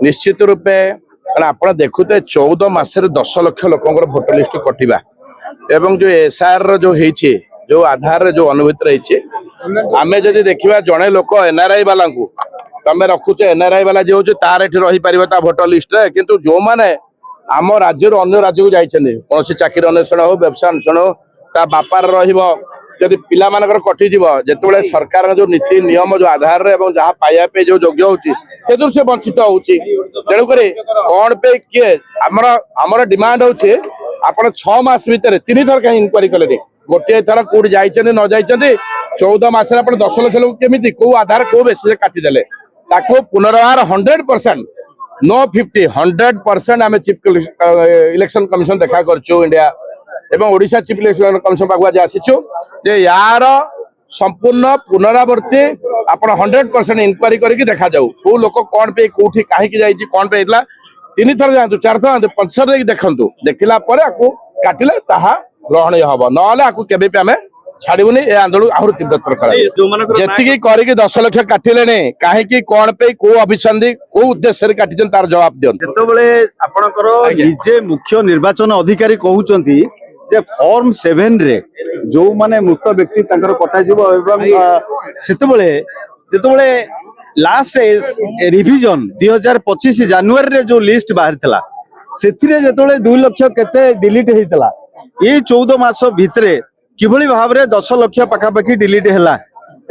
निश्चित रूपे आप देखुते 14 मासरे 10 लाख लोक भोटर लिस्ट कटिबा एवं जो एसआर जो होइछे जो आधार जो अनुभूत रही आम जदि देखा जड़े लोक एनआरआई वाला तमें रखुचे एनआरआई वाला जो होचे तार एठी रही परिबा भोटर लिस्ट रे किंतु जो माने आम राज्य अन्य राज्य को जाइछने कौन चाकरी अन्वेषण हो व्यवसाय अन्वेषण हो ता बापार रहिबो जदि पिला मानकर कटि जीव जेतेबेले सरकार जो नीति नियम जो आधार रे एवं जहाँ पाइबा पे जो योग्य होची सेदुर से वंचित होची तेणु करी कौन पे किए हमर हमर डिमांड होचे आपण 6 मास भीतर 3 थर कहीं इंक्वायरी कले गोटे थर कोड जाइछने न जाइछने 14 मास 10 लाख लोक केमिति को आधार को बेसिस काटि देले ताको पुनर्वार 100% नो 50 100% आम चीफ इलेक्शन कमिशन देखा करछु इंडिया एवं ओडिशा चीफ इलेक्शन कमिशन पाखु आज आसीछु जे यार संपूर्ण पुनरावृत्ति आपण 100% इंक्वायरी करके देखा जाऊ को लोक कौन पे कोठी काहे की जाइछि कौन पे इतला 3 थर जानतु 4 थर जानतु 5 थर देखंतु देखिला परे आकु काटिले ताहा ग्रहणीय हबो नले आकु केबे पे आमे छाड़बुनी ए आंदोलन आहुर तीव्रतर करा जेतिकी करिके 10 लाख काटिलेने काहे की कौन पे को अभिसंधि को उद्देश्य रे काटिजन तार जवाब दियन जेतेबेले आपणकर निजे मुख्य निर्वाचन अधिकारी कहउचंती जे फॉर्म 7 रे जो माने मुक्त व्यक्ति तांकर कटा जीवो एवं सेतेबेले जेतेबेले लास्ट रिविजन 2025 जनवरी रे जो लिस्ट बाहर थिला सेथिरे जेतेबेले 2 लाख केते डिलीट हेइतला ए 14 मास भितरे किभली भाव रे 10 लाख पाखापाखि डिलीट हैला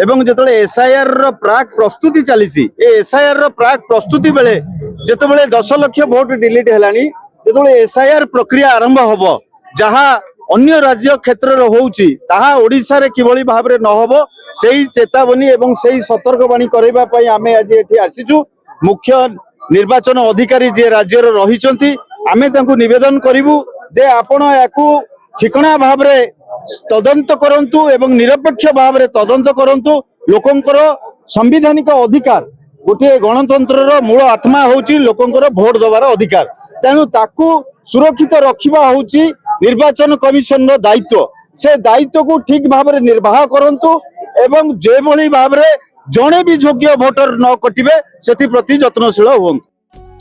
एवं जेतेबेले एसआईआर रो प्राक प्रस्तुति चलीची ए एसआईआर रो प्राक प्रस्तुति बेले जेतेबेले 10 लाख वोट डिलीट हैलानी जेतेबेले एसआईआर प्रक्रिया आरंभ होबो जहा अन्य राज्य क्षेत्र रो होउची ताहा ओडिसा रे किभली भाव रे न होबो सेही चेतावनी एवं सेही सतर्कवाणी करबा पई आमे आज एठी आसीचु मुख्य निर्वाचन अधिकारी जे राज्य रो रहिचंती आमे तांकु निवेदन करिवु जे आपण याकू ठिकणा भाव रे तदंत करंतु एवं निरपेक्ष भाव रे तदंत करंतु लोकंकर संवैधानिक अधिकार गोटे गणतंत्र मूल आत्मा होची लोकंकर भोट दबार अधिकार तेणु ताकू सुरक्षित रखिबा होची निर्वाचन कमिशन रो दायित्व से दायित्व को ठीक भाव रे निर्वाह करंतु एवं जे भली भाव रे जणे भी योग्य भोटर न कटिबे सेति प्रति यत्नशील होंतु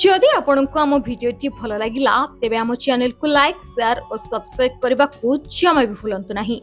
जदि आपंको आम भिडी भल लगा तेब आम चैनल को लाइक शेयर और सब्सक्राइब करने को जमा भी भूलु नहीं।